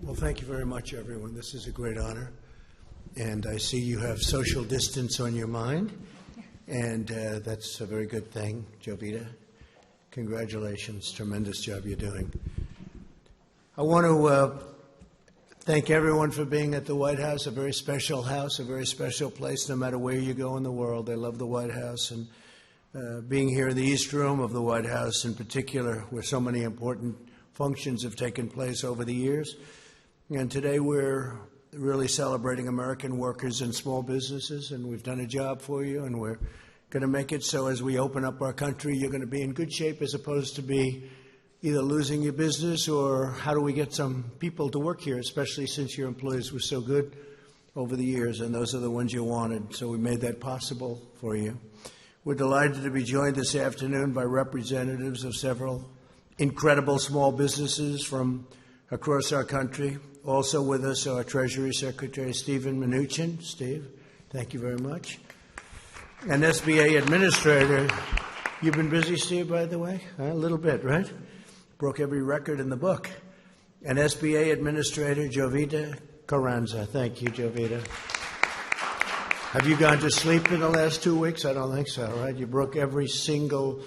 Well, thank you very much, everyone. This is a great honor. And I see you have social distance on your mind, and that's a very good thing. Jovita, congratulations. Tremendous job you're doing. I want to thank everyone for being at the White House, a very special house, a very special place, no matter where you go in the world. They love the White House, and being here in the East Room of the White House in particular, where so many important functions have taken place over the years. And today we're really celebrating American workers and small businesses, and we've done a job for you, and we're going to make it so as we open up our country, you're going to be in good shape as opposed to be either losing your business or how do we get some people to work here, especially since your employees were so good over the years, and those are the ones you wanted. So we made that possible for you. We're delighted to be joined this afternoon by representatives of several incredible small businesses from across our country. Also with us, our Treasury Secretary, Steven Mnuchin. Steve, thank you very much. And SBA Administrator. You've been busy, Steve, by the way? A little bit, right? Broke every record in the book. And SBA Administrator, Jovita Carranza. Thank you, Jovita. Have you gone to sleep in the last 2 weeks? I don't think so, right? You broke every single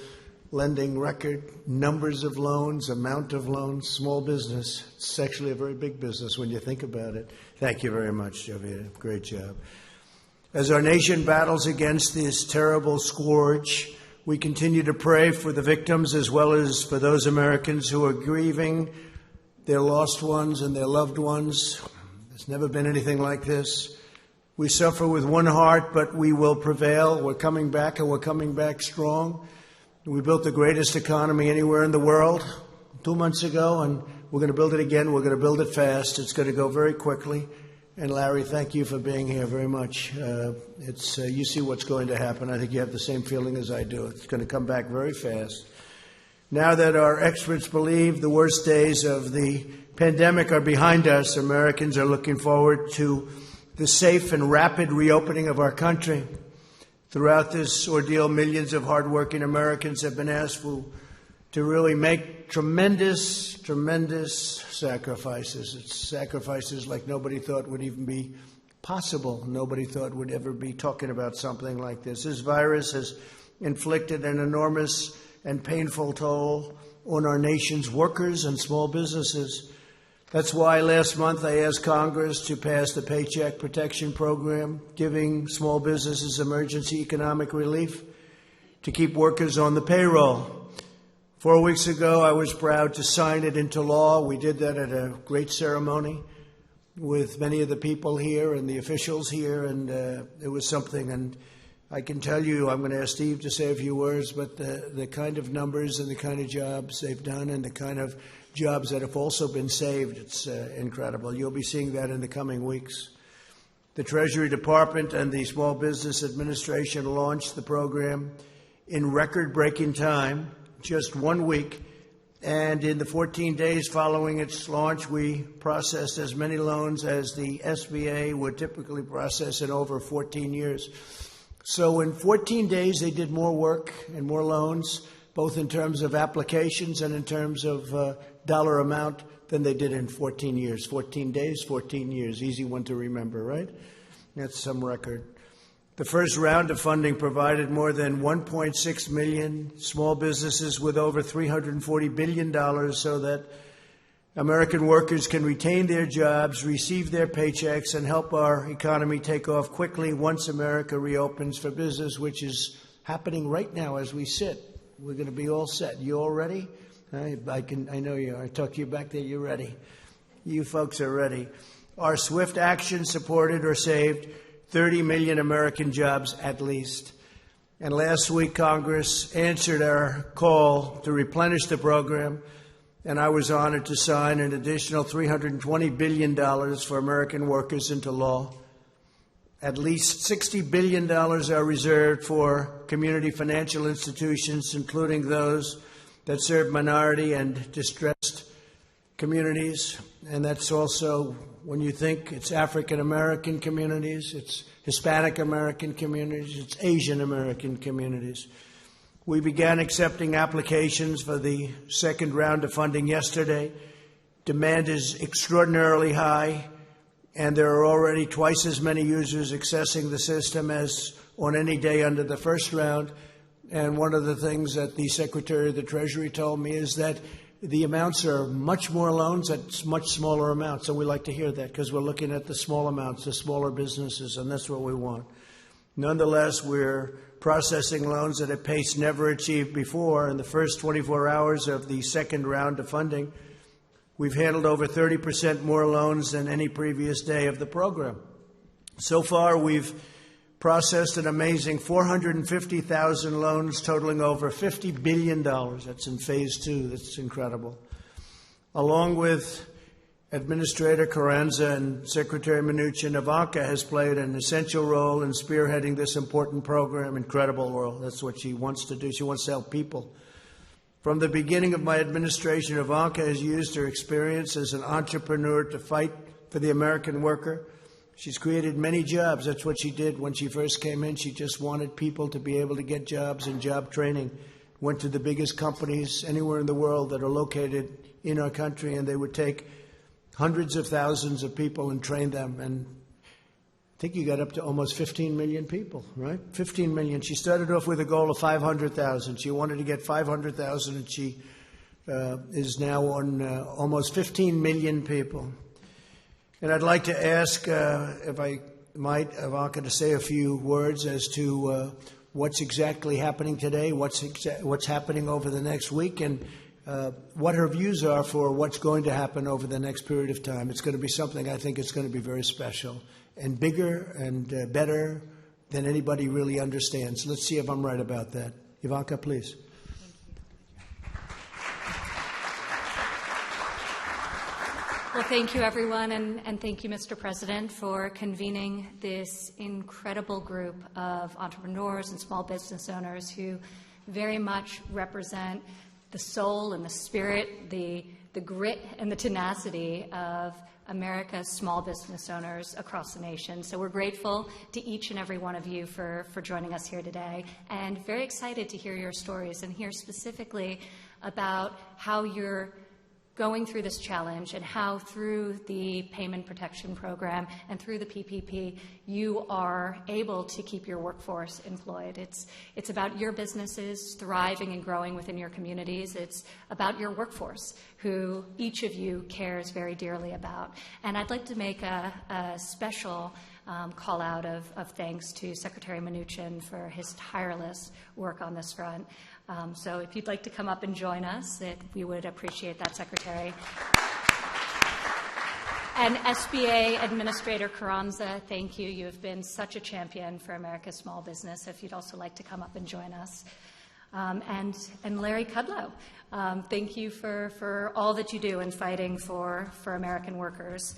lending record, numbers of loans, amount of loans, small business. It's actually a very big business when you think about it. Thank you very much, Jovita. Great job. As our nation battles against this terrible scourge, we continue to pray for the victims as well as for those Americans who are grieving their lost ones and their loved ones. There's never been anything like this. We suffer with one heart, but we will prevail. We're coming back, and we're coming back strong. We built the greatest economy anywhere in the world 2 months ago, and we're going to build it again. We're going to build it fast. It's going to go very quickly. And Larry, thank you for being here very much. You see what's going to happen. I think you have the same feeling as I do. It's going to come back very fast. Now that our experts believe the worst days of the pandemic are behind us, Americans are looking forward to the safe and rapid reopening of our country. Throughout this ordeal, millions of hardworking Americans have been asked to really make tremendous sacrifices. It's sacrifices like nobody thought would even be possible. Nobody thought would ever be talking about something like this. This virus has inflicted an enormous and painful toll on our nation's workers and small businesses. That's why last month I asked Congress to pass the Paycheck Protection Program, giving small businesses emergency economic relief to keep workers on the payroll. 4 weeks ago, I was proud to sign it into law. We did that at a great ceremony with many of the people here and the officials here, and it was something. And I can tell you, I'm going to ask Steve to say a few words, but the kind of numbers and the kind of jobs they've done and the kind of jobs that have also been saved, it's incredible. You'll be seeing that in the coming weeks. The Treasury Department and the Small Business Administration launched the program in record-breaking time, just 1 week. And in the 14 days following its launch, we processed as many loans as the SBA would typically process in over 14 years. So in 14 days, they did more work and more loans, both in terms of applications and in terms of dollar amount, than they did in 14 years. 14 days, 14 years. Easy one to remember, right? That's some record. The first round of funding provided more than 1.6 million small businesses with over $340 billion so that American workers can retain their jobs, receive their paychecks, and help our economy take off quickly once America reopens for business, which is happening right now as we sit. We're going to be all set. You all ready? I know you are. I talk to you back there. You're ready. You folks are ready. Our swift action supported or saved 30 million American jobs at least. And last week, Congress answered our call to replenish the program, and I was honored to sign an additional $320 billion for American workers into law. At least $60 billion are reserved for community financial institutions, including those that serve minority and distressed communities. And that's also, when you think, it's African American communities, it's Hispanic American communities, it's Asian American communities. We began accepting applications for the second round of funding yesterday. Demand is extraordinarily high, and there are already twice as many users accessing the system as on any day under the first round. And one of the things that the Secretary of the Treasury told me is that the amounts are much more loans at much smaller amounts. So we like to hear that because we're looking at the small amounts, the smaller businesses, and that's what we want. Nonetheless, we're processing loans at a pace never achieved before. In the first 24 hours of the second round of funding, we've handled over 30% more loans than any previous day of the program. So far, we've processed an amazing 450,000 loans totaling over $50 billion. That's in phase 2. That's incredible. Along with Administrator Carranza and Secretary Mnuchin, Ivanka has played an essential role in spearheading this important program. Incredible role. That's what she wants to do. She wants to help people. From the beginning of my administration, Ivanka has used her experience as an entrepreneur to fight for the American worker. She's created many jobs. That's what she did when she first came in. She just wanted people to be able to get jobs and job training. Went to the biggest companies anywhere in the world that are located in our country, and they would take hundreds of thousands of people and train them. And I think you got up to almost 15 million people, right? 15 million. She started off with a goal of 500,000. She wanted to get 500,000, and she is now on almost 15 million people. And I'd like to ask, if I might, Ivanka, to say a few words as to what's exactly happening today, what's happening over the next week, and what her views are for what's going to happen over the next period of time. It's going to be something I think it's going to be very special and bigger and better than anybody really understands. Let's see if I'm right about that. Ivanka, please. Well, thank you, everyone, and thank you, Mr. President, for convening this incredible group of entrepreneurs and small business owners who very much represent the soul and the spirit, the grit and the tenacity of America's small business owners across the nation. So we're grateful to each and every one of you for joining us here today, and very excited to hear your stories and hear specifically about how you're going through this challenge and how through the Payment Protection Program and through the PPP, you are able to keep your workforce employed. It's about your businesses thriving and growing within your communities. It's about your workforce, who each of you cares very dearly about. And I'd like to make a special call out of thanks to Secretary Mnuchin for his tireless work on this front. So if you'd like to come up and join us, we would appreciate that, Secretary. And SBA Administrator Carranza, thank you. You have been such a champion for America's small business. If you'd also like to come up and join us. And Larry Kudlow, thank you for all that you do in fighting for American workers.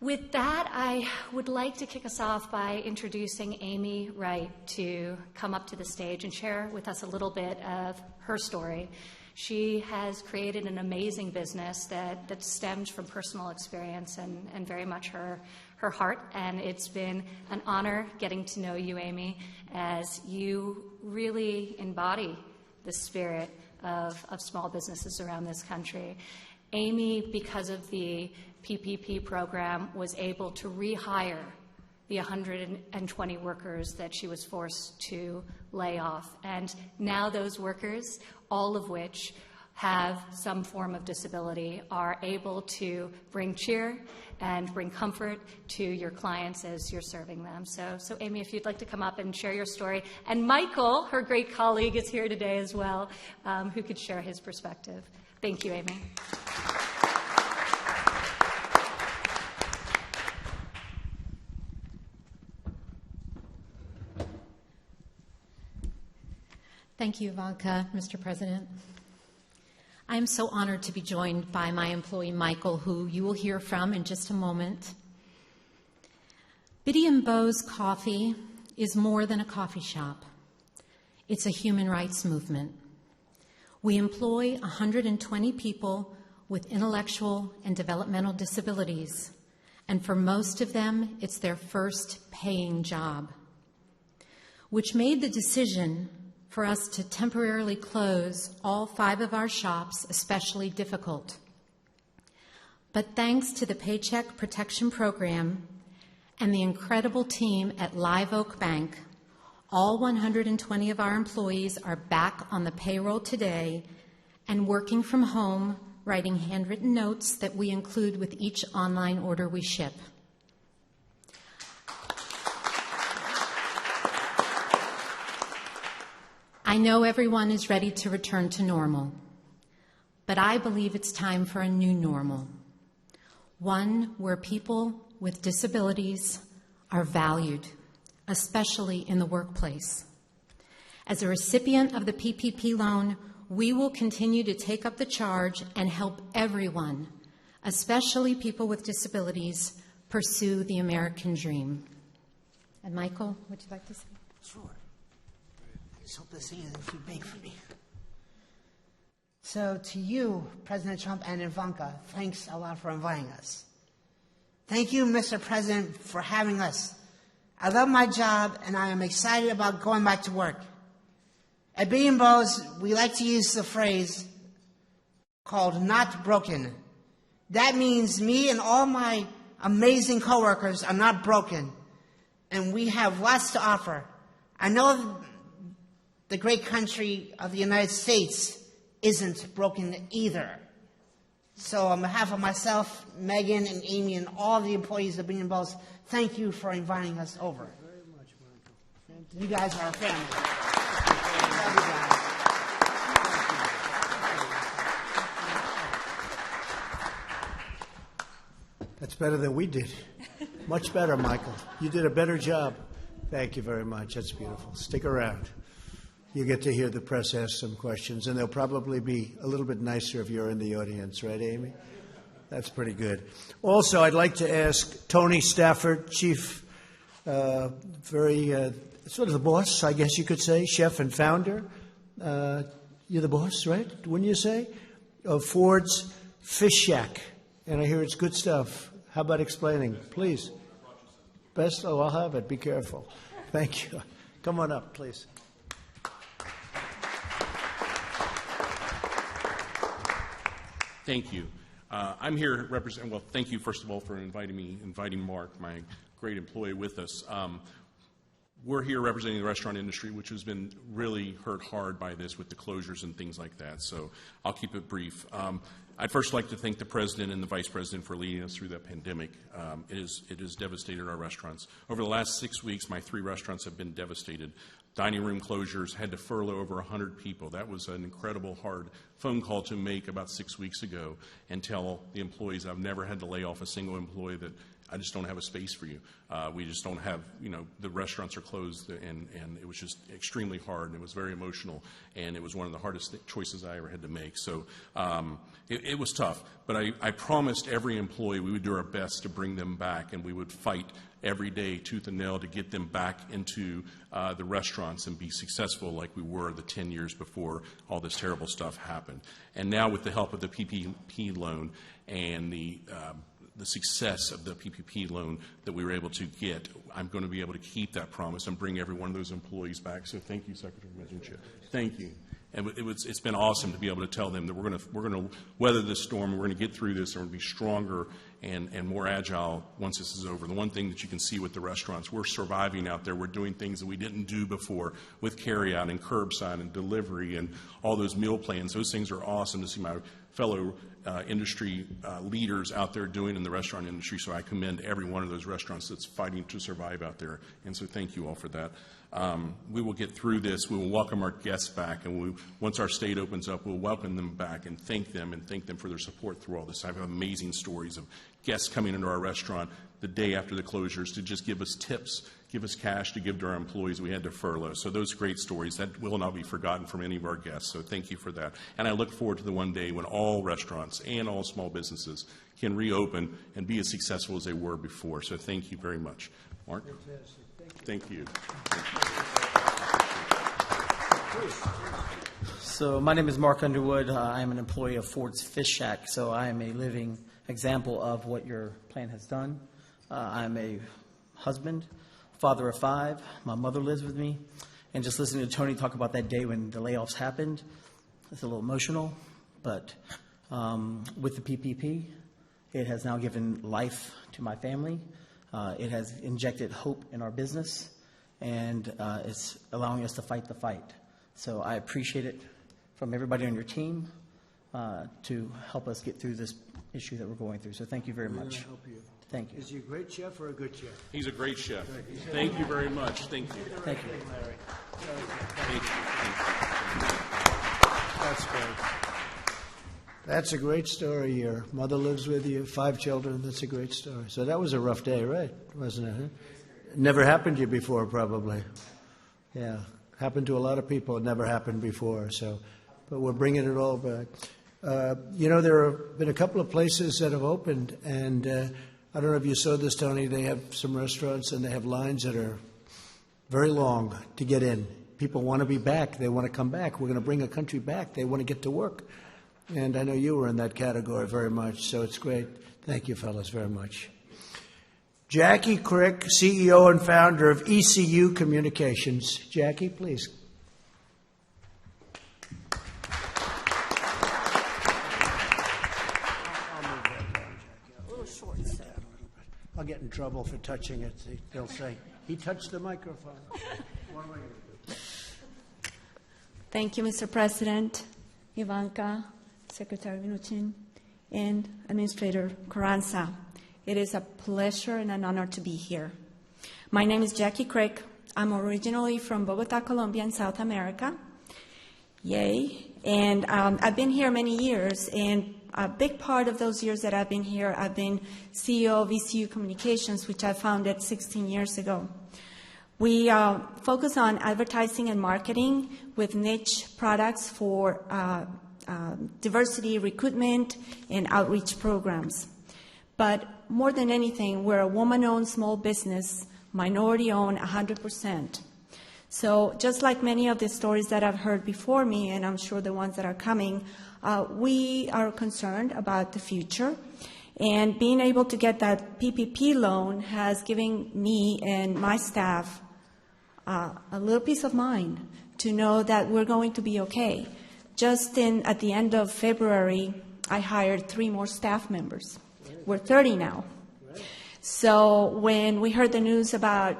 With that, I would like to kick us off by introducing Amy Wright to come up to the stage and share with us a little bit of her story. She has created an amazing business that stems from personal experience and very much her heart. And it's been an honor getting to know you, Amy, as you really embody the spirit of small businesses around this country. Amy, because of the PPP program, was able to rehire the 120 workers that she was forced to lay off. And now those workers, all of which have some form of disability, are able to bring cheer and bring comfort to your clients as you're serving them. So Amy, if you'd like to come up and share your story. And Michael, her great colleague, is here today as well, who could share his perspective. Thank you, Amy. Thank you, Ivanka, Mr. President. I am so honored to be joined by my employee, Michael, who you will hear from in just a moment. Biddy and Beau's Coffee is more than a coffee shop. It's a human rights movement. We employ 120 people with intellectual and developmental disabilities, and for most of them, it's their first paying job, which made the decision for us to temporarily close all 5 of our shops especially difficult. But thanks to the Paycheck Protection Program and the incredible team at Live Oak Bank, all 120 of our employees are back on the payroll today and working from home, writing handwritten notes that we include with each online order we ship. I know everyone is ready to return to normal, but I believe it's time for a new normal, one where people with disabilities are valued, especially in the workplace. As a recipient of the PPP loan, we will continue to take up the charge and help everyone, especially people with disabilities, pursue the American dream. And Michael, would you like to say? Sure. Just hope this thing isn't too big for me. So to you, President Trump and Ivanka, thanks a lot for inviting us. Thank you, Mr. President, for having us. I love my job, and I am excited about going back to work. At Beanbo's, we like to use the phrase called not broken. That means me and all my amazing coworkers are not broken, and we have lots to offer. I know the great country of the United States isn't broken either. So on behalf of myself, Megan, and Amy, and all the employees of Beanbo's, thank you for inviting us over. Very much, Michael. You guys are our family. Love you guys. That's better than we did. Much better, Michael. You did a better job. Thank you very much. That's beautiful. Stick around. You get to hear the press ask some questions, and they'll probably be a little bit nicer if you're in the audience, right, Amy? That's pretty good. Also, I'd like to ask Tony Stafford, Chief, sort of the boss, I guess you could say, chef and founder. You're the boss, right? Wouldn't you say? Of Ford's Fish Shack. And I hear it's good stuff. How about explaining, please? Best? Oh, I'll have it. Be careful. Thank you. Come on up, please. Thank you. I'm here representing, well, thank you, first of all, for inviting Mark, my great employee, with us. We're here representing the restaurant industry, which has been really hurt hard by this with the closures and things like that. So I'll keep it brief. I'd first like to thank the President and the Vice President for leading us through that pandemic. It has devastated our restaurants. Over the last 6 weeks, my 3 restaurants have been devastated. Dining room closures, had to furlough over 100 people. That was an incredible hard phone call to make about 6 weeks ago and tell the employees I've never had to lay off a single employee that I just don't have a space for you. We just don't have, the restaurants are closed, and it was just extremely hard, and it was very emotional, and it was one of the hardest choices I ever had to make. So it was tough, but I promised every employee we would do our best to bring them back, and we would fight every day, tooth and nail, to get them back into the restaurants and be successful like we were the 10 years before all this terrible stuff happened. And now with the help of the PPP loan and the success of the PPP loan that we were able to get, I'm going to be able to keep that promise and bring every one of those employees back. So thank you, Secretary Medunchik. Thank you. And it's been awesome to be able to tell them that we're going to weather this storm, we're going to get through this, and we're going to be stronger and more agile once this is over. The one thing that you can see with the restaurants, we're surviving out there. We're doing things that we didn't do before with carryout and curbside and delivery and all those meal plans. Those things are awesome to see my fellow industry leaders out there doing in the restaurant industry. So I commend every one of those restaurants that's fighting to survive out there. And so thank you all for that. We will get through this. We will welcome our guests back, and once our state opens up, we'll welcome them back and thank them for their support through all this. I have amazing stories of guests coming into our restaurant the day after the closures to just give us tips, give us cash to give to our employees we had to furlough. So those great stories, that will not be forgotten from any of our guests. So thank you for that. And I look forward to the one day when all restaurants and all small businesses can reopen and be as successful as they were before. So thank you very much. Mark? Thank you. So my name is Mark Underwood. I am an employee of Ford's Fish Shack, so I am a living example of what your plan has done. I'm a husband, father of 5. My mother lives with me. And just listening to Tony talk about that day when the layoffs happened, it's a little emotional. But with the PPP, It has now given life to my family. It has injected hope in our business, and it's allowing us to fight the fight. So I appreciate it from everybody on your team to help us get through this issue that we're going through. So thank you very much. Thank you. Is he a great chef or a good chef? He's a great chef. Thank you very much. Thank you. Thank you. Thank you. That's great. That's a great story. Your mother lives with you, 5 children. That's a great story. So that was a rough day, right? Wasn't it? Huh? Never happened to you before, probably. Yeah. Happened to a lot of people. It never happened before. So, but we're bringing it all back. There have been a couple of places that have opened, and I don't know if you saw this, Tony. They have some restaurants, and they have lines that are very long to get in. People want to be back. They want to come back. We're going to bring a country back. They want to get to work. And I know you were in that category very much, so it's great. Thank you, fellas, very much. Jackie Crick, CEO and founder of ECU Communications. Jackie, please. I'll get in trouble for touching it. They'll say, he touched the microphone. What am I going to do? Thank you, Mr. President, Ivanka, Secretary Mnuchin, and Administrator Carranza. It is a pleasure and an honor to be here. My name is Jackie Crick. I'm originally from Bogota, Colombia, in South America. Yay. And I've been here many years, and a big part of those years that I've been here, I've been CEO of ECU Communications, which I founded 16 years ago. We focus on advertising and marketing with niche products for diversity recruitment and outreach programs. But more than anything, we're a woman-owned small business, minority-owned 100%. So just like many of the stories that I've heard before me, and I'm sure the ones that are coming, we are concerned about the future. And being able to get that PPP loan has given me and my staff a little peace of mind to know that we're going to be okay. Just at the end of February, I hired 3 more staff members. We're 30 now. So when we heard the news about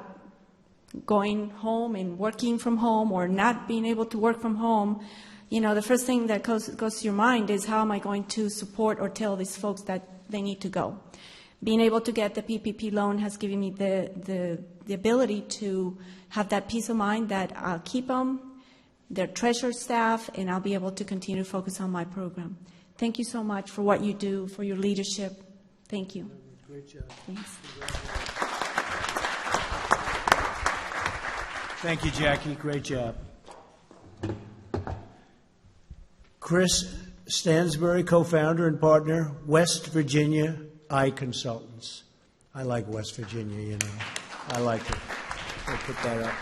going home and working from home or not being able to work from home, the first thing that goes to your mind is, how am I going to support or tell these folks that they need to go? Being able to get the PPP loan has given me the ability to have that peace of mind that I'll keep them, their treasured staff, and I'll be able to continue to focus on my program. Thank you so much for what you do, for your leadership. Thank you. Great job. Thanks. Thank you, Jackie. Great job. Chris Stansbury, co-founder and partner, West Virginia Eye Consultants. I like West Virginia, I like it. I'll put that up.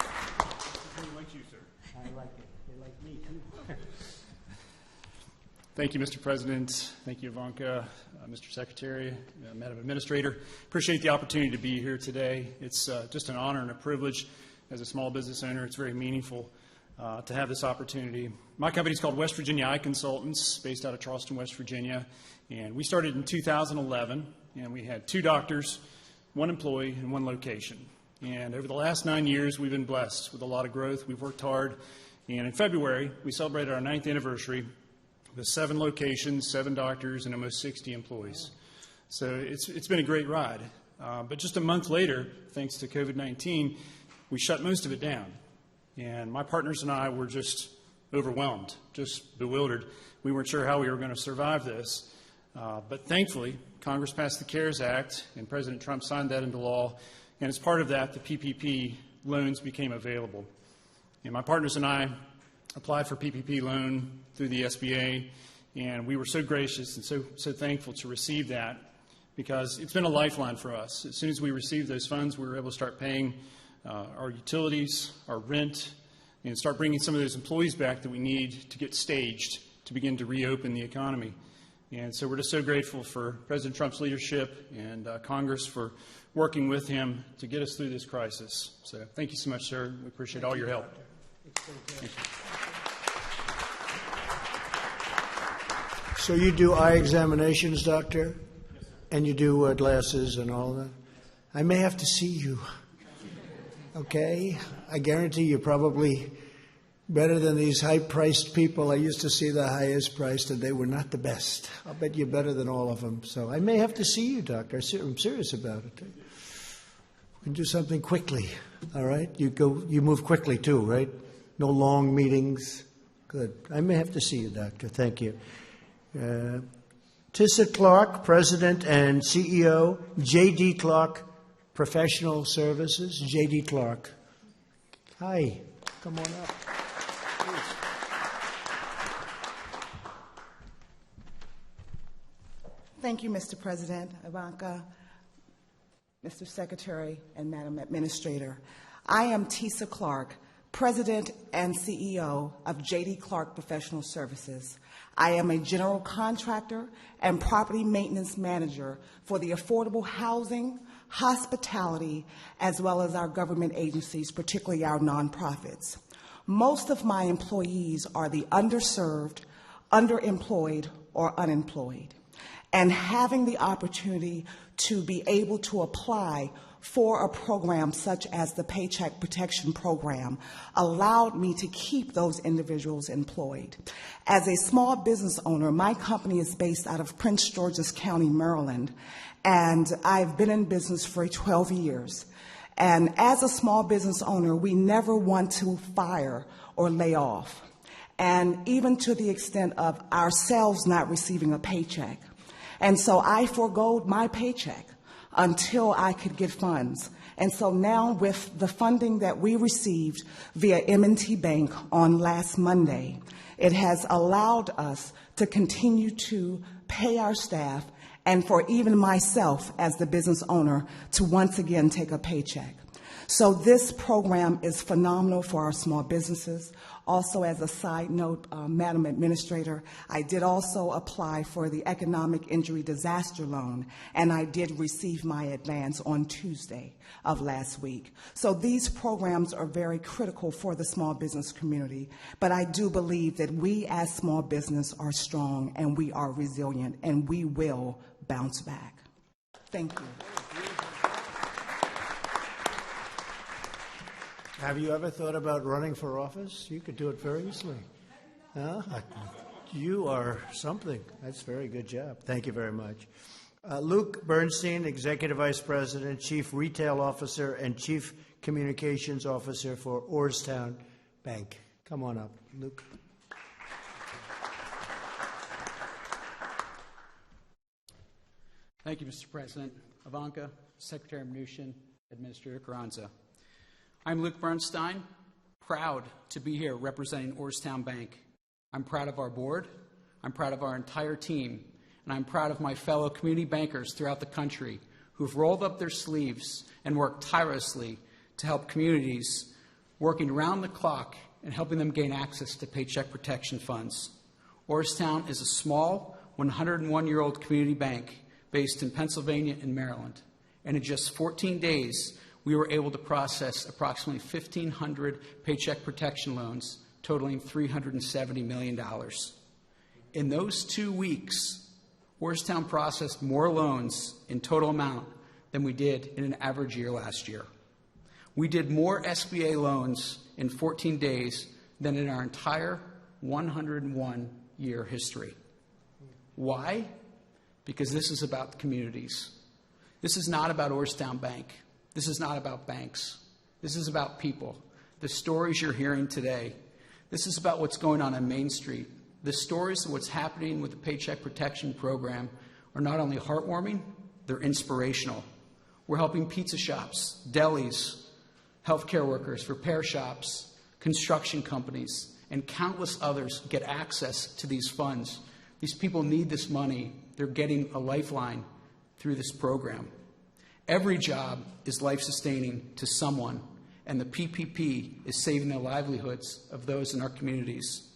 They like you, sir. I like it. They like me, too. Thank you, Mr. President. Thank you, Ivanka, Mr. Secretary, Madam Administrator. Appreciate the opportunity to be here today. It's just an honor and a privilege as a small business owner. It's very meaningful to have this opportunity. My company is called West Virginia Eye Consultants, based out of Charleston, West Virginia. And we started in 2011, and we had 2 doctors, 1 employee, and 1 location. And over the last 9 years, we've been blessed with a lot of growth. We've worked hard. And in February, we celebrated our 9th anniversary with 7 locations, 7 doctors, and almost 60 employees. So it's been a great ride. But just a month later, thanks to COVID-19, we shut most of it down. And my partners and I were just overwhelmed, just bewildered. We weren't sure how we were going to survive this. But thankfully, Congress passed the CARES Act, and President Trump signed that into law. And as part of that, the PPP loans became available. And my partners and I applied for PPP loan through the SBA, and we were so gracious and so thankful to receive that, because it's been a lifeline for us. As soon as we received those funds, we were able to start paying our utilities, our rent, and start bringing some of those employees back that we need to get staged to begin to reopen the economy. And so we're just so grateful for President Trump's leadership and Congress for working with him to get us through this crisis. So thank you so much, sir. We appreciate all your help. So you do eye examinations, doctor? Yes, sir. And you do glasses and all that? I may have to see you. Okay? I guarantee you're probably better than these high-priced people. I used to see the highest priced, and they were not the best. I'll bet you're better than all of them. So I may have to see you, doctor. I'm serious about it. We can do something quickly, all right? You move quickly, too, right? No long meetings. Good. I may have to see you, doctor. Thank you. Tissa Clark, President and CEO, J.D. Clark Professional Services. J.D. Clark. Hi. Come on up. Thank you, Mr. President, Ivanka, Mr. Secretary, and Madam Administrator. I am Tissa Clark, President and CEO of J.D. Clark Professional Services. I am a general contractor and property maintenance manager for the affordable housing, hospitality, as well as our government agencies, particularly our nonprofits. Most of my employees are the underserved, underemployed, or unemployed. And having the opportunity to be able to apply for a program such as the Paycheck Protection Program allowed me to keep those individuals employed. As a small business owner, my company is based out of Prince George's County, Maryland, and I've been in business for 12 years. And as a small business owner, we never want to fire or lay off, and even to the extent of ourselves not receiving a paycheck. And so I forgoed my paycheck until I could get funds. And so now with the funding that we received via M&T Bank on last Monday, it has allowed us to continue to pay our staff and for even myself as the business owner to once again take a paycheck. So this program is phenomenal for our small businesses. Also, as a side note, Madam Administrator, I did also apply for the Economic Injury Disaster Loan, and I did receive my advance on Tuesday of last week. So these programs are very critical for the small business community, but I do believe that we as small business are strong and we are resilient and we will bounce back. Thank you. Have you ever thought about running for office? You could do it very easily. Huh? You are something. That's a very good job. Thank you very much. Luke Bernstein, Executive Vice President, Chief Retail Officer, and Chief Communications Officer for Orrstown Bank. Come on up, Luke. Thank you, Mr. President. Ivanka, Secretary Mnuchin, Administrator Carranza. I'm Luke Bernstein, proud to be here representing Orrstown Bank. I'm proud of our board, I'm proud of our entire team, and I'm proud of my fellow community bankers throughout the country who've rolled up their sleeves and worked tirelessly to help communities, working around the clock and helping them gain access to paycheck protection funds. Orrstown is a small, 101-year-old community bank based in Pennsylvania and Maryland, and in just 14 days, we were able to process approximately 1,500 paycheck protection loans totaling $370 million. In those 2 weeks, Orrstown processed more loans in total amount than we did in an average year last year. We did more SBA loans in 14 days than in our entire 101-year history. Why? Because this is about the communities. This is not about Orrstown Bank. This is not about banks. This is about people. The stories you're hearing today. This is about what's going on Main Street. The stories of what's happening with the Paycheck Protection Program are not only heartwarming, they're inspirational. We're helping pizza shops, delis, healthcare workers, repair shops, construction companies, and countless others get access to these funds. These people need this money. They're getting a lifeline through this program. Every job is life-sustaining to someone, and the PPP is saving the livelihoods of those in our communities.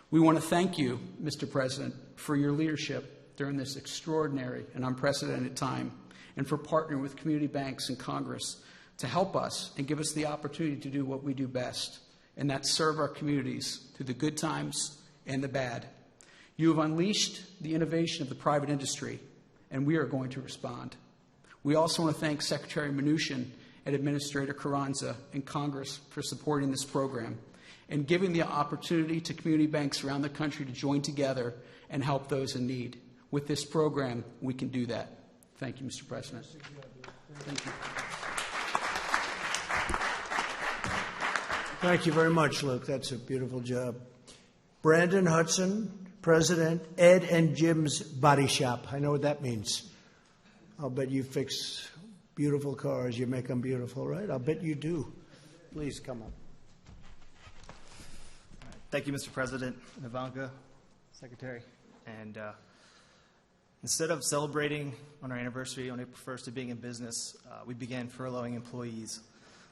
We want to thank you, Mr. President, for your leadership during this extraordinary and unprecedented time, and for partnering with community banks and Congress to help us and give us the opportunity to do what we do best, and that's serve our communities through the good times and the bad. You have unleashed the innovation of the private industry and we are going to respond. We also want to thank Secretary Mnuchin and Administrator Carranza and Congress for supporting this program and giving the opportunity to community banks around the country to join together and help those in need. With this program, we can do that. Thank you, Mr. President. Thank you. Thank you very much, Luke. That's a beautiful job. Brandon Hudson, President, Ed and Jim's Body Shop. I know what that means. I'll bet you fix beautiful cars. You make them beautiful, right? I'll bet you do. Please come up. Thank you, Mr. President, Ivanka, Secretary. And instead of celebrating on our anniversary on April 1st of being in business, we began furloughing employees.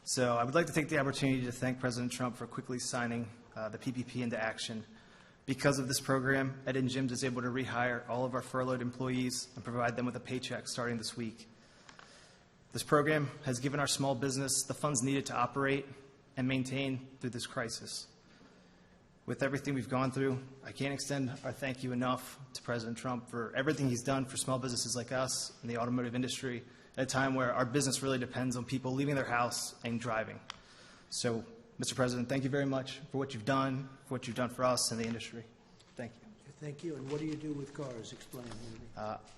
So I would like to take the opportunity to thank President Trump for quickly signing the PPP into action. Because of this program, Ed and Jim's is able to rehire all of our furloughed employees and provide them with a paycheck starting this week. This program has given our small business the funds needed to operate and maintain through this crisis. With everything we've gone through, I can't extend our thank you enough to President Trump for everything he's done for small businesses like us in the automotive industry at a time where our business really depends on people leaving their house and driving. So, Mr. President, thank you very much for what you've done for us and the industry. Thank you. Thank you. And what do you do with cars? Explain.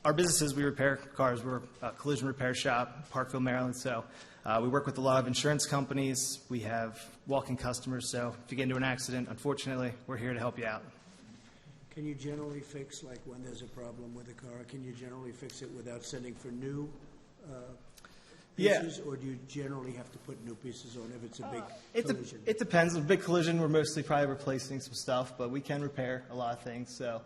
Our businesses, we repair cars. We're a collision repair shop, Parkville, Maryland. So we work with a lot of insurance companies. We have walk-in customers. So if you get into an accident, unfortunately, we're here to help you out. Can you generally fix, like when there's a problem with a car, can you generally fix it without sending for new pieces? Or do you generally have to put new pieces on if it's a big collision? It depends. A big collision, we're mostly probably replacing some stuff, but we can repair a lot of things. So,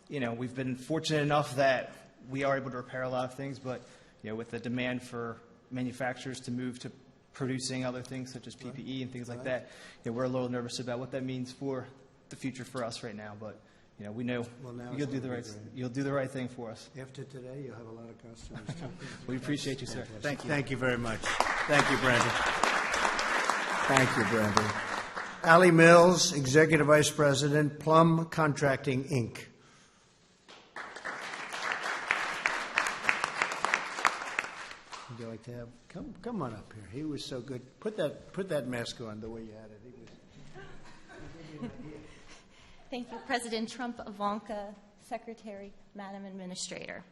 we've been fortunate enough that we are able to repair a lot of things, but, with the demand for manufacturers to move to producing other things such as PPE and things like that, we're a little nervous about what that means for the future for us right now. But, we know you'll do the right thing for us. After today, you'll have a lot of customers. We appreciate you, sir. Thank you. Thank you very much. Thank you, Brandon. Thank you, Brandon. Allie Mills, Executive Vice President, Plum Contracting, Inc. Would you like to have come on up here? He was so good. Put that mask on the way you had it. He was. Thank you, President Trump, Ivanka, Secretary, Madam Administrator.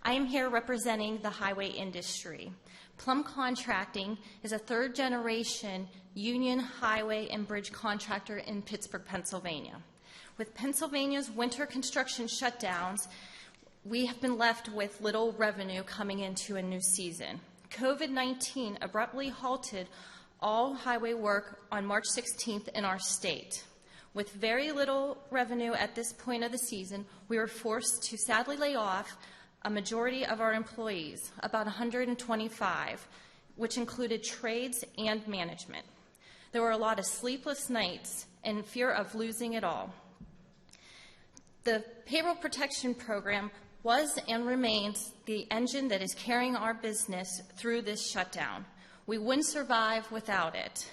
I am here representing the highway industry. Plum Contracting is a third-generation union highway and bridge contractor in Pittsburgh, Pennsylvania. With Pennsylvania's winter construction shutdowns, we have been left with little revenue coming into a new season. COVID-19 abruptly halted all highway work on March 16th in our state. With very little revenue at this point of the season, we were forced to sadly lay off a majority of our employees, about 125, which included trades and management. There were a lot of sleepless nights and fear of losing it all. The Payroll Protection Program was and remains the engine that is carrying our business through this shutdown. We wouldn't survive without it.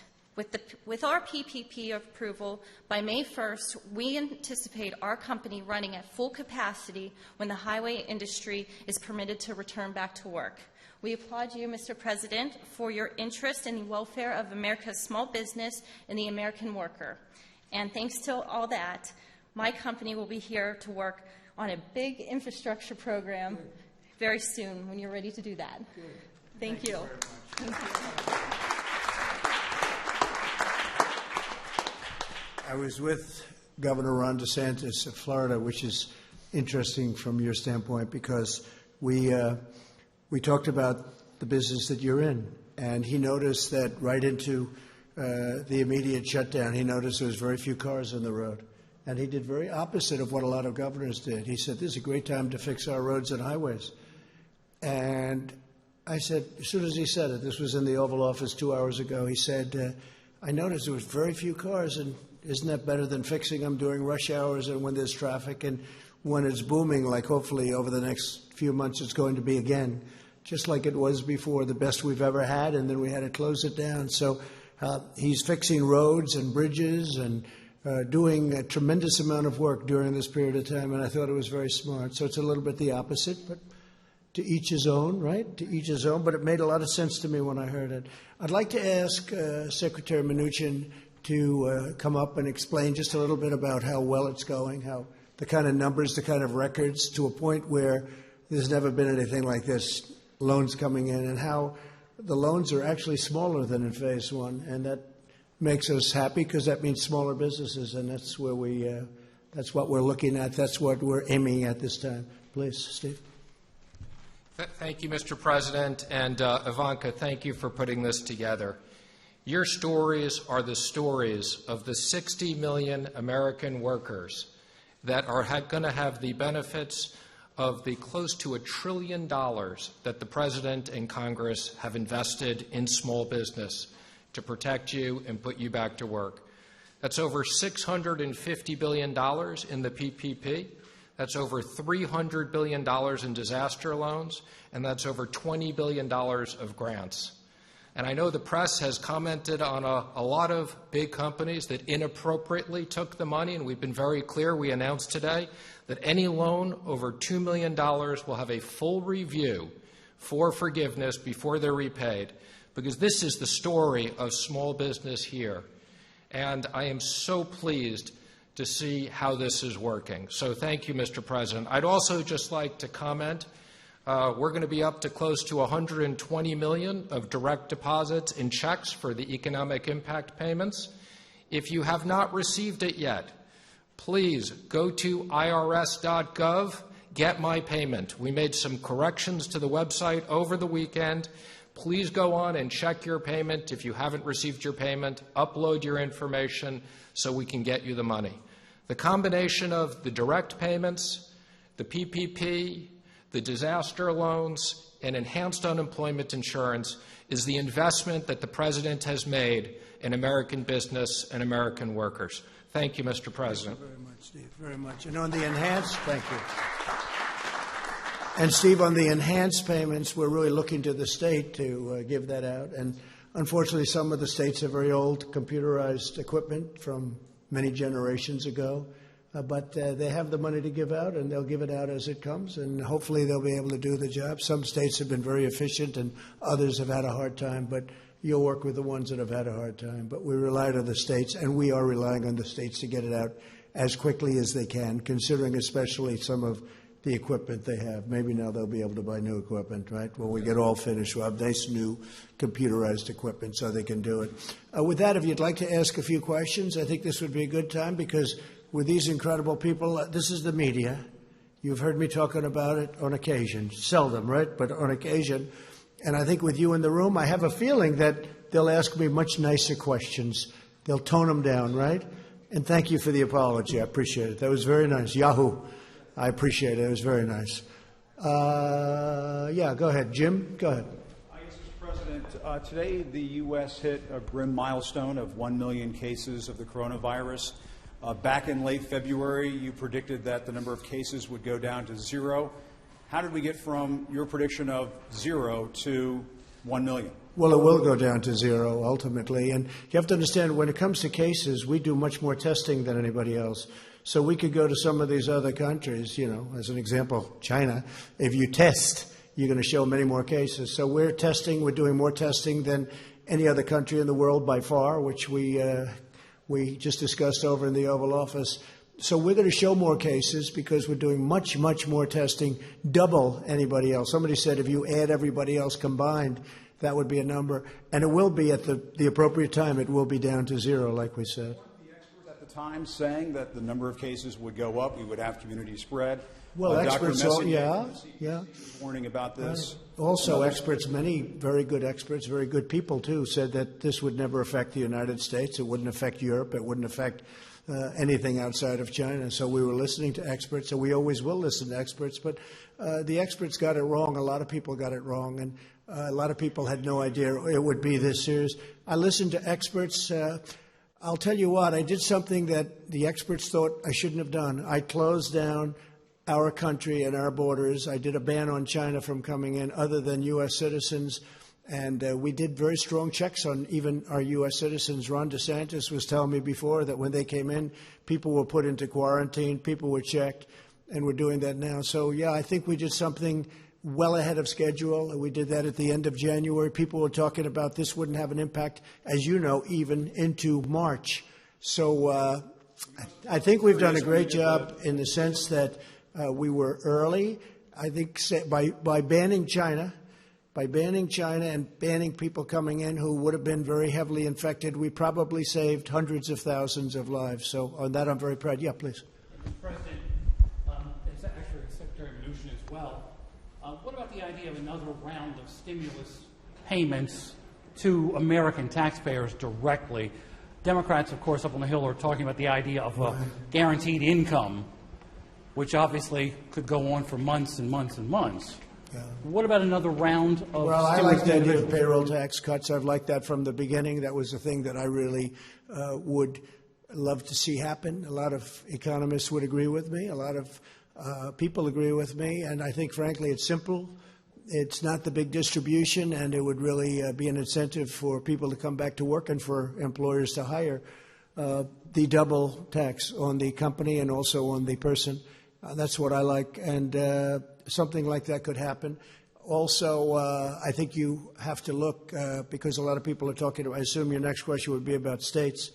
With our PPP approval, by May 1st, we anticipate our company running at full capacity when the highway industry is permitted to return back to work. We applaud you, Mr. President, for your interest in the welfare of America's small business and the American worker. And thanks to all that, my company will be here to work on a big infrastructure program very soon when you're ready to do that. Thank you. Thank you. I was with Governor Ron DeSantis of Florida, which is interesting from your standpoint because we talked about the business that you're in, and he noticed that right into the immediate shutdown, he noticed there was very few cars on the road, and he did very opposite of what a lot of governors did. He said, "This is a great time to fix our roads and highways," and I said, as soon as he said it, this was in the Oval Office 2 hours ago, he said, "I noticed there was very few cars, and isn't that better than fixing them during rush hours and when there's traffic and when it's booming, like hopefully over the next few months it's going to be again, just like it was before, the best we've ever had, and then we had to close it down." So he's fixing roads and bridges and doing a tremendous amount of work during this period of time, and I thought it was very smart. So it's a little bit the opposite, but to each his own, right? To each his own, but it made a lot of sense to me when I heard it. I'd like to ask Secretary Mnuchin to come up and explain just a little bit about how well it's going, how the kind of numbers, the kind of records, to a point where there's never been anything like this, loans coming in, and how the loans are actually smaller than in phase one, and that makes us happy because that means smaller businesses, and that's where that's what we're looking at. That's what we're aiming at this time. Please, Steve. Thank you, Mr. President, and Ivanka, thank you for putting this together. Your stories are the stories of the 60 million American workers that are going to have the benefits of the close to $1 trillion that the President and Congress have invested in small business to protect you and put you back to work. That's over $650 billion in the PPP. That's over $300 billion in disaster loans, and that's over $20 billion of grants. And I know the press has commented on a lot of big companies that inappropriately took the money, and we've been very clear. We announced today that any loan over $2 million will have a full review for forgiveness before they're repaid, because this is the story of small business here. And I am so pleased to see how this is working. So thank you, Mr. President. I'd also just like to comment, we're going to be up to close to $120 million of direct deposits in checks for the economic impact payments. If you have not received it yet, please go to irs.gov, get my payment. We made some corrections to the website over the weekend. Please go on and check your payment. If you haven't received your payment, upload your information so we can get you the money. The combination of the direct payments, the PPP, the disaster loans, and enhanced unemployment insurance is the investment that the President has made in American business and American workers. Thank you, Mr. President. Thank you very much, Steve, very much. And on the enhanced, thank you. And, Steve, on the enhanced payments, we're really looking to the state to give that out. And unfortunately, some of the states have very old computerized equipment from many generations ago. But they have the money to give out, and they'll give it out as it comes, and hopefully they'll be able to do the job. Some states have been very efficient, and others have had a hard time, but you'll work with the ones that have had a hard time. But we rely on the states, and we are relying on the states to get it out as quickly as they can, considering especially some of the equipment they have. Maybe now they'll be able to buy new equipment, right? When we get all finished, we'll have nice new computerized equipment so they can do it. With that, if you'd like to ask a few questions, I think this would be a good time, because with these incredible people, this is the media. You've heard me talking about it on occasion, seldom, right? But on occasion. And I think with you in the room, I have a feeling that they'll ask me much nicer questions. They'll tone them down, right? And thank you for the apology. I appreciate it. That was very nice. Yahoo. I appreciate it. It was very nice. Yeah, go ahead. Jim, go ahead. Yes, Mr. President. Today, the U.S. hit a grim milestone of 1 million cases of the coronavirus. Back in late February, you predicted that the number of cases would go down to 0. How did we get from your prediction of 0 to 1 million? Well, it will go down to 0 ultimately. And you have to understand, when it comes to cases, we do much more testing than anybody else. So we could go to some of these other countries, as an example, China. If you test, you're going to show many more cases. So we're doing more testing than any other country in the world by far, which we just discussed over in the Oval Office. So we're going to show more cases because we're doing much, much more testing, double anybody else. Somebody said if you add everybody else combined, that would be a number. And it will be at the appropriate time. It will be down to 0, like we said. Weren't the experts at the time saying that the number of cases would go up, we would have community spread? Well, experts, yeah. Warning about this. Also, experts, many very good experts, very good people too, said that this would never affect the United States. It wouldn't affect Europe. It wouldn't affect anything outside of China. So we were listening to experts, and we always will listen to experts. But the experts got it wrong. A lot of people got it wrong, and a lot of people had no idea it would be this serious. I listened to experts. I'll tell you what, I did something that the experts thought I shouldn't have done. I closed down our country and our borders. I did a ban on China from coming in other than U.S. citizens. And we did very strong checks on even our U.S. citizens. Ron DeSantis was telling me before that when they came in, people were put into quarantine, people were checked, and we're doing that now. So, yeah, I think we did something well ahead of schedule. We did that at the end of January. People were talking about this wouldn't have an impact, as you know, even into March. So I think we've done a great job in the sense that we were early. I think by banning China, and banning people coming in who would have been very heavily infected, we probably saved hundreds of thousands of lives. So on that, I'm very proud. Yeah, please. Mr. President, it's actually Secretary Mnuchin as well. What about the idea of another round of stimulus payments to American taxpayers directly? Democrats, of course, up on the Hill are talking about the idea of a guaranteed income, which obviously could go on for months and months and months. Yeah. What about another round of Well, I like the idea of payroll tax cuts. I've liked that from the beginning. That was the thing that I really would love to see happen. A lot of economists would agree with me. A lot of people agree with me. And I think, frankly, it's simple. It's not the big distribution, and it would really be an incentive for people to come back to work and for employers to hire. The double tax on the company and also on the person. That's what I like. And something like that could happen. Also, I think you have to look, because a lot of people are talking, I assume your next question would be about states.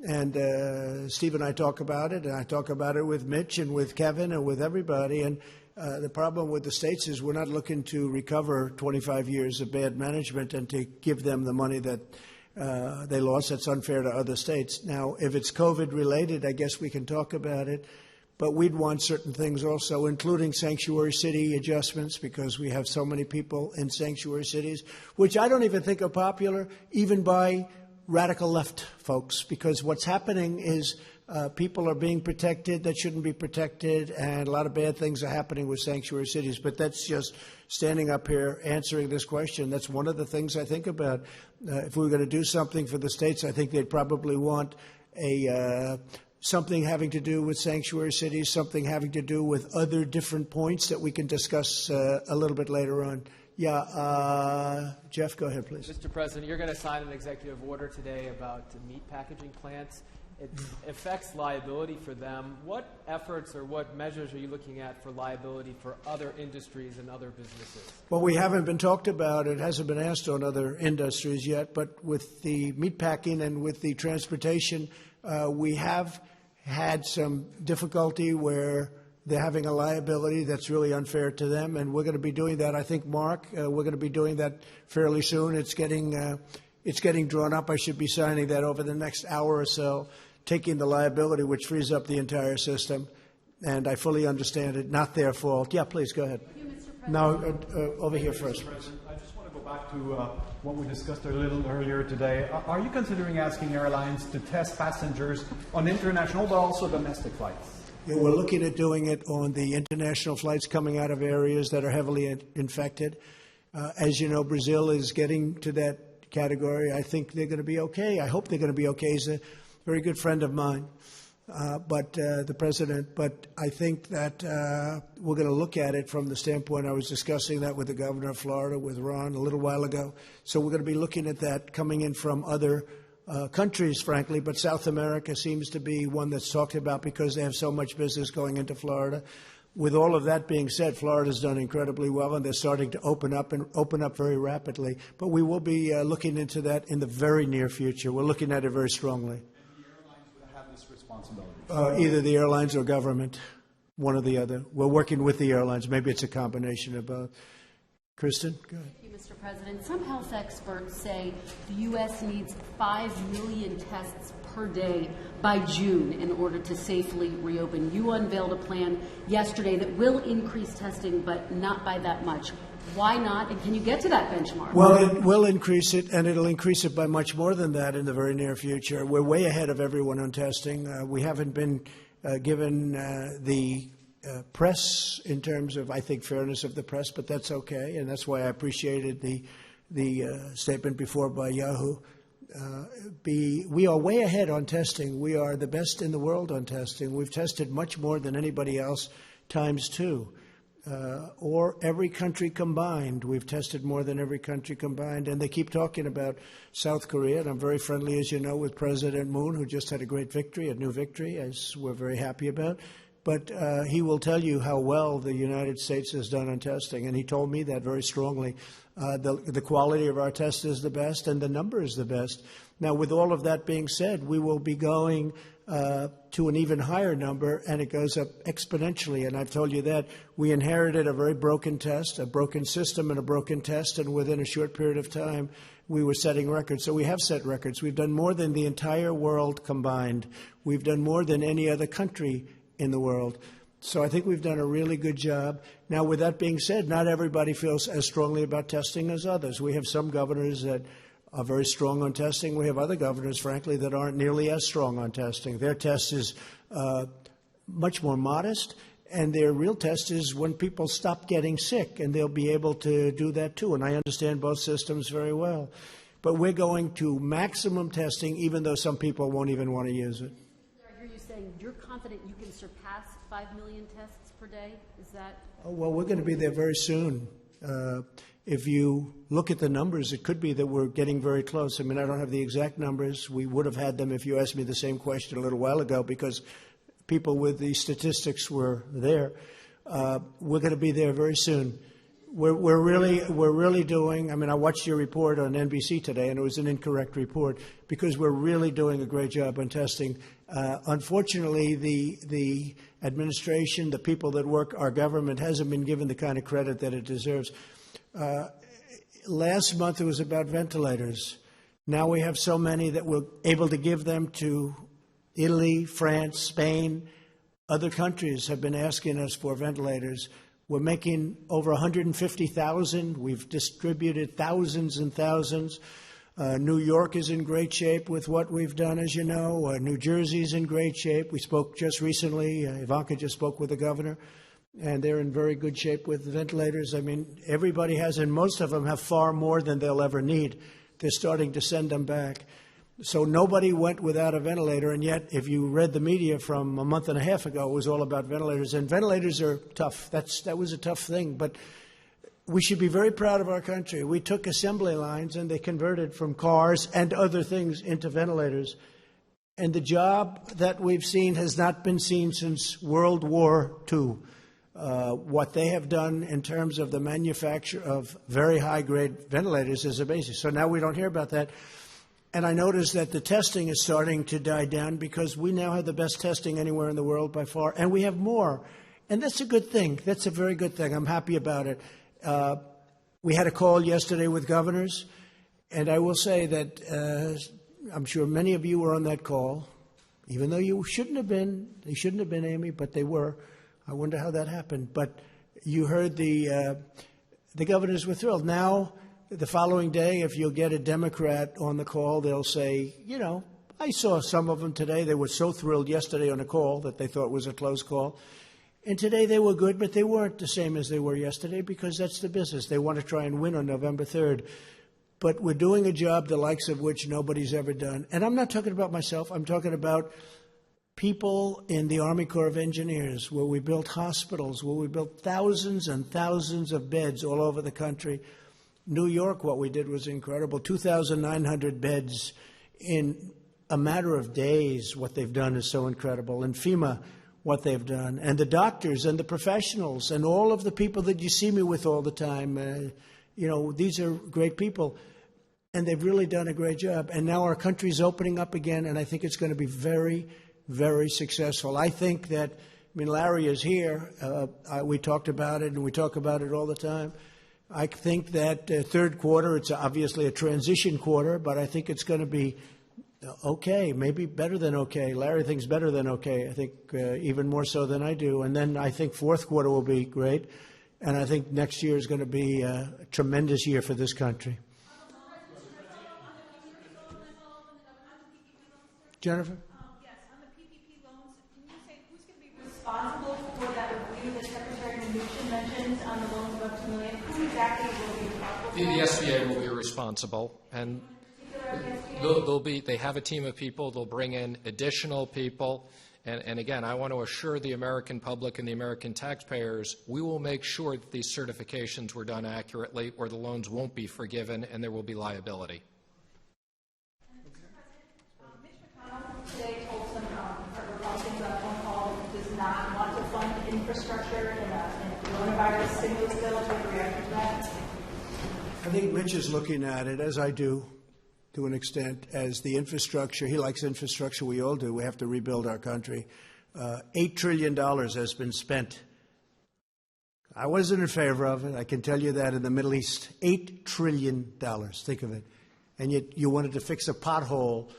And Steve and I talk about it, and I talk about it with Mitch and with Kevin and with everybody. And the problem with the states is we're not looking to recover 25 years of bad management and to give them the money that they lost. That's unfair to other states. Now, if it's COVID-related, I guess we can talk about it. But we'd want certain things also, including sanctuary city adjustments, because we have so many people in sanctuary cities, which I don't even think are popular, even by radical left folks, because what's happening is people are being protected that shouldn't be protected, and a lot of bad things are happening with sanctuary cities. But that's just standing up here answering this question. That's one of the things I think about. If we were going to do something for the states, I think they'd probably want something having to do with sanctuary cities, something having to do with other different points that we can discuss a little bit later on. Yeah, Jeff, go ahead, please. Mr. President, you're going to sign an executive order today about meat packaging plants. It affects liability for them. What efforts or what measures are you looking at for liability for other industries and other businesses? Well, we haven't been talked about. It hasn't been asked on other industries yet. But with the meat packing and with the transportation, we have had some difficulty where they're having a liability that's really unfair to them. And we're going to be doing that. I think, Mark, we're going to be doing that fairly soon. It's getting drawn up. I should be signing that over the next hour or so, taking the liability, which frees up the entire system. And I fully understand it. Not their fault. Yeah, please, go ahead. No, over here first. I just want to go back to what we discussed a little earlier today. Are you considering asking airlines to test passengers on international but also domestic flights? Yeah, we're looking at doing it on the international flights coming out of areas that are heavily infected. As you know, Brazil is getting to that category. I think they're going to be okay. I hope they're going to be okay. He's a very good friend of mine, the president. But I think that we're going to look at it from the standpoint, I was discussing that with the governor of Florida, with Ron, a little while ago. So we're going to be looking at that coming in from other countries, frankly, but South America seems to be one that's talked about because they have so much business going into Florida. With all of that being said, Florida's done incredibly well, and they're starting to open up very rapidly. But we will be looking into that in the very near future. We're looking at it very strongly. And the airlines will have this responsibility? Either the airlines or government, one or the other. We're working with the airlines. Maybe it's a combination of both. Kristen, go ahead. Thank you, Mr. President. Some health experts say the U.S. needs 5 million tests per day by June in order to safely reopen. You unveiled a plan yesterday that will increase testing, but not by that much. Why not? And can you get to that benchmark? Well, it will increase it, and it'll increase it by much more than that in the very near future. We're way ahead of everyone on testing. We haven't been given the press in terms of, I think, fairness of the press, but that's okay, and that's why I appreciated the statement before by Yahoo. We are way ahead on testing. We are the best in the world on testing. We've tested much more than anybody else, times 2. or every country combined. We've tested more than every country combined, and they keep talking about South Korea, and I'm very friendly, as you know, with President Moon, who just had a great victory, a new victory, as we're very happy about. But he will tell you how well the United States has done on testing, and he told me that very strongly. The quality of our test is the best, and the number is the best. Now, with all of that being said, we will be going to an even higher number, and it goes up exponentially. And I've told you that. We inherited a very broken test, a broken system and a broken test, and within a short period of time, we were setting records. So we have set records. We've done more than the entire world combined. We've done more than any other country in the world. So I think we've done a really good job. Now, with that being said, not everybody feels as strongly about testing as others. We have some governors that are very strong on testing. We have other governors, frankly, that aren't nearly as strong on testing. Their test is much more modest, and their real test is when people stop getting sick, and they'll be able to do that too. And I understand both systems very well. But we're going to maximum testing, even though some people won't even want to use it. I hear you saying you're confident you can surpass 5 million tests per day? Is that? Oh, well, we're going to be there very soon. If you look at the numbers, it could be that we're getting very close. I mean, I don't have the exact numbers. We would have had them if you asked me the same question a little while ago, because people with the statistics were there. We're going to be there very soon. We're really doing. I mean, I watched your report on NBC today, and it was an incorrect report, because we're really doing a great job on testing. Unfortunately, the administration, the people that work our government, hasn't been given the kind of credit that it deserves. Last month it was about ventilators. Now we have so many that we're able to give them to Italy, France, Spain. Other countries have been asking us for ventilators. We're making over 150,000. We've distributed thousands and thousands. New York is in great shape with what we've done, as you know. New Jersey's in great shape. We spoke just recently. Ivanka just spoke with the governor, and they're in very good shape with the ventilators. I mean, everybody has, and most of them have far more than they'll ever need. They're starting to send them back. So nobody went without a ventilator, and yet if you read the media from a month and a half ago, it was all about ventilators. And ventilators are tough. That was a tough thing, but we should be very proud of our country. We took assembly lines, and they converted from cars and other things into ventilators. And the job that we've seen has not been seen since World War II. What they have done in terms of the manufacture of very high-grade ventilators is amazing. So now we don't hear about that. And I noticed that the testing is starting to die down, because we now have the best testing anywhere in the world by far, and we have more. And that's a good thing. That's a very good thing. I'm happy about it. We had a call yesterday with governors, and I will say that I'm sure many of you were on that call, even though you shouldn't have been. They shouldn't have been, Amy, but they were. I wonder how that happened. But you heard the governors were thrilled. Now, the following day, if you'll get a Democrat on the call, they'll say, you know, I saw some of them today. They were so thrilled yesterday on a call that they thought it was a close call. And today they were good, but they weren't the same as they were yesterday, because that's the business. They want to try and win on November 3rd. But we're doing a job the likes of which nobody's ever done. And I'm not talking about myself. I'm talking about people in the Army Corps of Engineers, where we built hospitals, where we built thousands and thousands of beds all over the country. New York, what we did was incredible. 2,900 beds in a matter of days. What they've done is so incredible. And FEMA, what they've done. And the doctors and the professionals and all of the people that you see me with all the time. You know, these are great people. And they've really done a great job. And now our country's opening up again, and I think it's going to be very, very successful. I think that, I mean, Larry is here. We talked about it, and we talk about it all the time. I think that third quarter, it's obviously a transition quarter, but I think it's going to be okay, maybe better than okay. Larry thinks better than okay. I think even more so than I do. And then I think fourth quarter will be great. And I think next year is going to be a tremendous year for this country. Jennifer? Yes, on the PPP loans, can you say who's going to be responsible for that review that Secretary Mnuchin mentioned on the loans of $2 million? Who exactly will be responsible? The SBA will be responsible, and they have a team of people. They'll bring in additional people, And again, I want to assure the American public and the American taxpayers, we will make sure that these certifications were done accurately, or the loans won't be forgiven and there will be liability. Mitch McConnell today told some Republicans on a phone call that does not want to fund infrastructure in a coronavirus stimulus bill. Do you react to that? I think Mitch is looking at it, as I do, to an extent, as the infrastructure. He likes infrastructure. We all do. We have to rebuild our country. $8 trillion has been spent. I wasn't in favor of it. I can tell you that in the Middle East. $8 trillion. Think of it. And yet you wanted to fix a pothole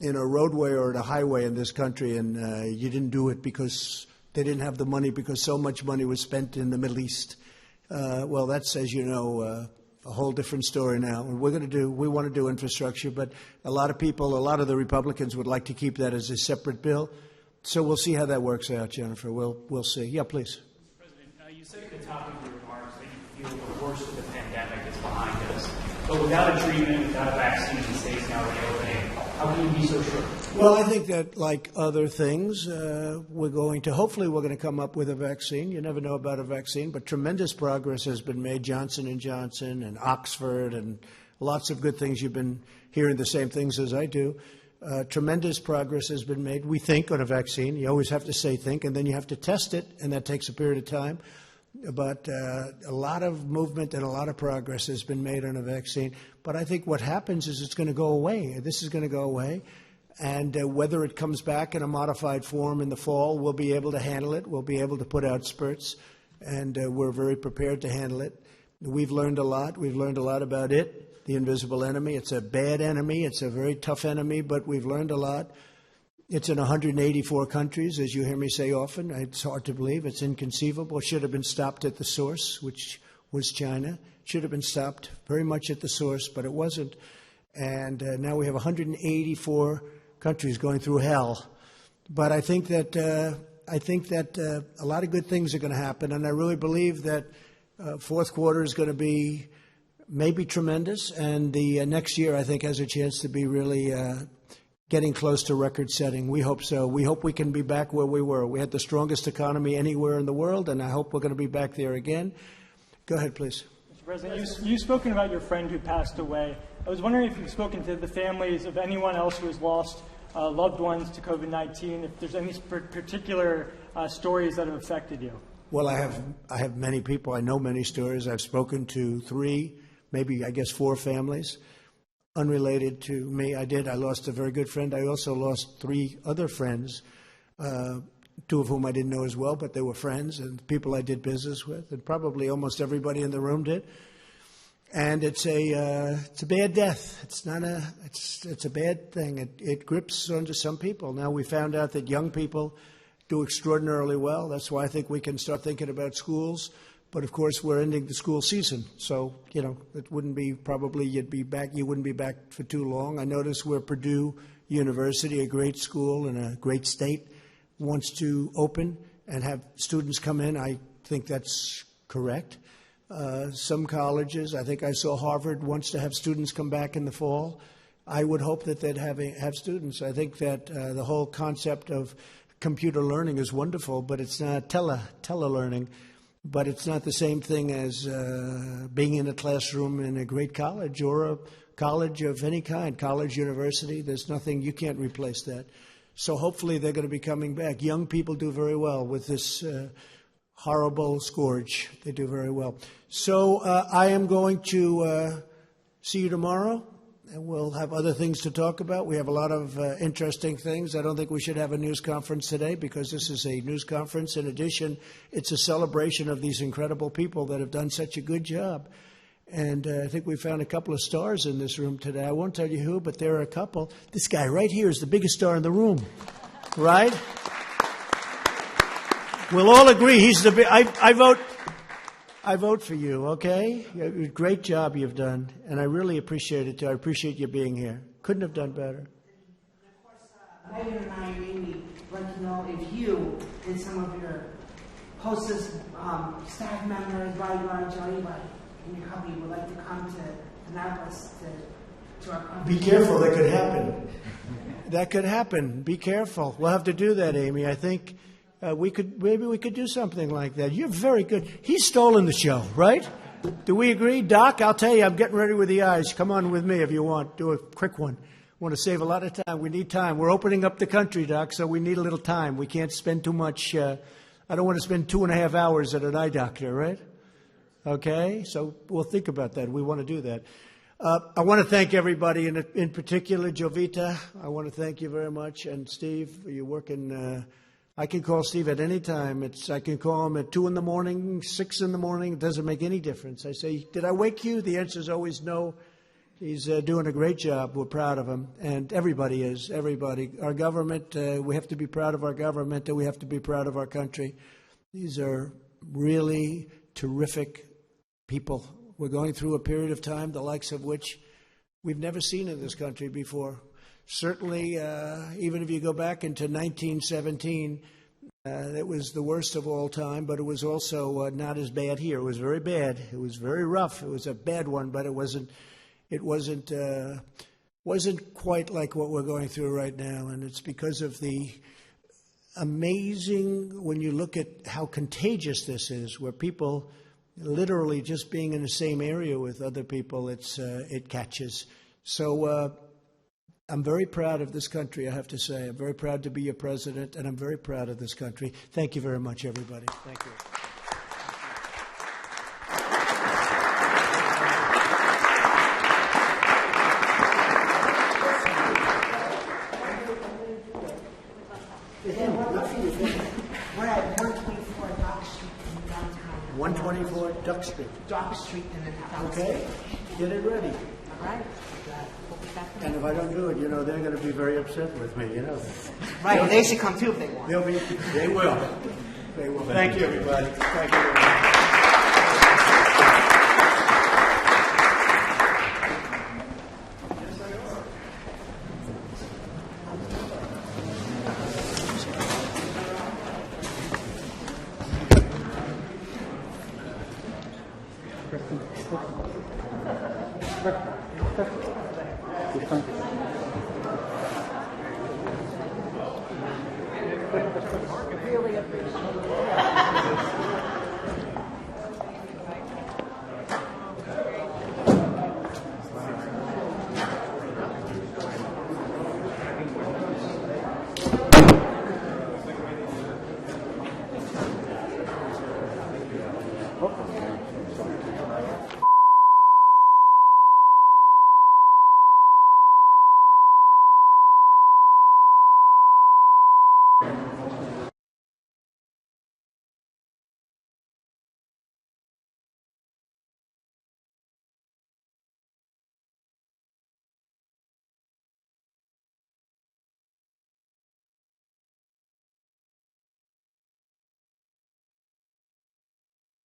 in a roadway or in a highway in this country, and you didn't do it because they didn't have the money, because so much money was spent in the Middle East. Well, that's, as you know, a whole different story now. And we want to do infrastructure, but a lot of the Republicans would like to keep that as a separate bill. So we'll see how that works out, Jennifer. We'll see. Yeah, please. Mr. President, you said at the top of your remarks that you feel the worst of the pandemic is behind us. But without a treatment, without a vaccine, the state's now reopening. How can you be so sure? Well, I think that, like other things, hopefully we're going to come up with a vaccine. You never know about a vaccine, but tremendous progress has been made. Johnson & Johnson and Oxford and lots of good things. You've been hearing the same things as I do. Tremendous progress has been made, we think, on a vaccine. You always have to say think, and then you have to test it, and that takes a period of time. But a lot of movement and a lot of progress has been made on a vaccine. But I think what happens is it's going to go away. This is going to go away. And whether it comes back in a modified form in the fall, we'll be able to handle it. We'll be able to put out spurts. And we're very prepared to handle it. We've learned a lot. We've learned a lot about it, the invisible enemy. It's a bad enemy. It's a very tough enemy, but we've learned a lot. It's in 184 countries, as you hear me say often. It's hard to believe. It's inconceivable. It should have been stopped at the source, which was China. It should have been stopped very much at the source, but it wasn't. And now we have 184 countries going through hell. But I think that a lot of good things are going to happen, and I really believe that fourth quarter is going to be maybe tremendous, and the next year I think has a chance to be really getting close to record setting. We hope so. We hope we can be back where we were. We had the strongest economy anywhere in the world, and I hope we're going to be back there again. Go ahead, please. Mr. President, you've spoken about your friend who passed away. I was wondering if you've spoken to the families of anyone else who has lost loved ones to COVID-19, if there's any particular stories that have affected you. Well, I have many people. I know many stories. I've spoken to 3, maybe, I guess, 4 families. Unrelated to me, I lost a very good friend. I also lost 3 other friends, 2 of whom I didn't know as well, but they were friends and people I did business with, and probably almost everybody in the room did. And it's a bad death. It's a bad thing. It grips onto some people. Now we found out that young people do extraordinarily well. That's why I think we can start thinking about schools. But of course, we're ending the school season, so it wouldn't be you wouldn't be back for too long. I notice where Purdue University, a great school in a great state, wants to open and have students come in. I think that's correct. Some colleges, I think I saw Harvard wants to have students come back in the fall. I would hope that they'd have students. I think that the whole concept of computer learning is wonderful, but it's not telelearning. But it's not the same thing as being in a classroom in a great college or a college of any kind, college, university. There's nothing, you can't replace that. So hopefully they're going to be coming back. Young people do very well with this horrible scourge. They do very well. So I am going to see you tomorrow, and we'll have other things to talk about. We have a lot of interesting things. I don't think we should have a news conference today because this is a news conference. In addition, it's a celebration of these incredible people that have done such a good job. And I think we found a couple of stars in this room today. I won't tell you who, but there are a couple. This guy right here is the biggest star in the room, right? We'll all agree he's the big. I vote for you, okay? Great job you've done, and I really appreciate it, too. I appreciate you being here. Couldn't have done better. Of course, Megan and I and Amy would like to know if you and some of your hostess, staff members, bodyguards, or anybody in your company would like to come to Annapolis to to our Be careful, that could happen. That could happen. Be careful. We'll have to do that, Amy. I think maybe we could do something like that. You're very good. He's stolen the show, right? Do we agree? Doc, I'll tell you, I'm getting ready with the eyes. Come on with me if you want. Do a quick one. Want to save a lot of time. We need time. We're opening up the country, Doc, so we need a little time. We can't spend too much. I don't want to spend 2.5 hours at an eye doctor, right? Okay? So we'll think about that. We want to do that. I want to thank everybody, in particular, Jovita. I want to thank you very much. And Steve, you're working. I can call Steve at any time. I can call him at 2 in the morning, 6 in the morning. It doesn't make any difference. I say, did I wake you? The answer is always no. He's doing a great job. We're proud of him. And everybody is, everybody. Our government, we have to be proud of our government, and we have to be proud of our country. These are really terrific people. We're going through a period of time, the likes of which we've never seen in this country before. Certainly, even if you go back into 1917, it was the worst of all time, but it was also not as bad here. It was very bad. It was very rough. It was a bad one, but it wasn't quite like what we're going through right now. And it's because of the amazing, when you look at how contagious this is, where people literally just being in the same area with other people, it catches. So I'm very proud of this country, I have to say. I'm very proud to be your president, and I'm very proud of this country. Thank you very much, everybody. Thank you. We're at 124 Dock Street in downtown. 124 Duck Street. Dock Street in the downtown. Okay, get it ready. All right. We'll be back. And if I don't do it, they're going to be very upset with me, Right, they should come too if they want. They will. They will. Thank you, everybody. Thank you very much. Really appreciate it.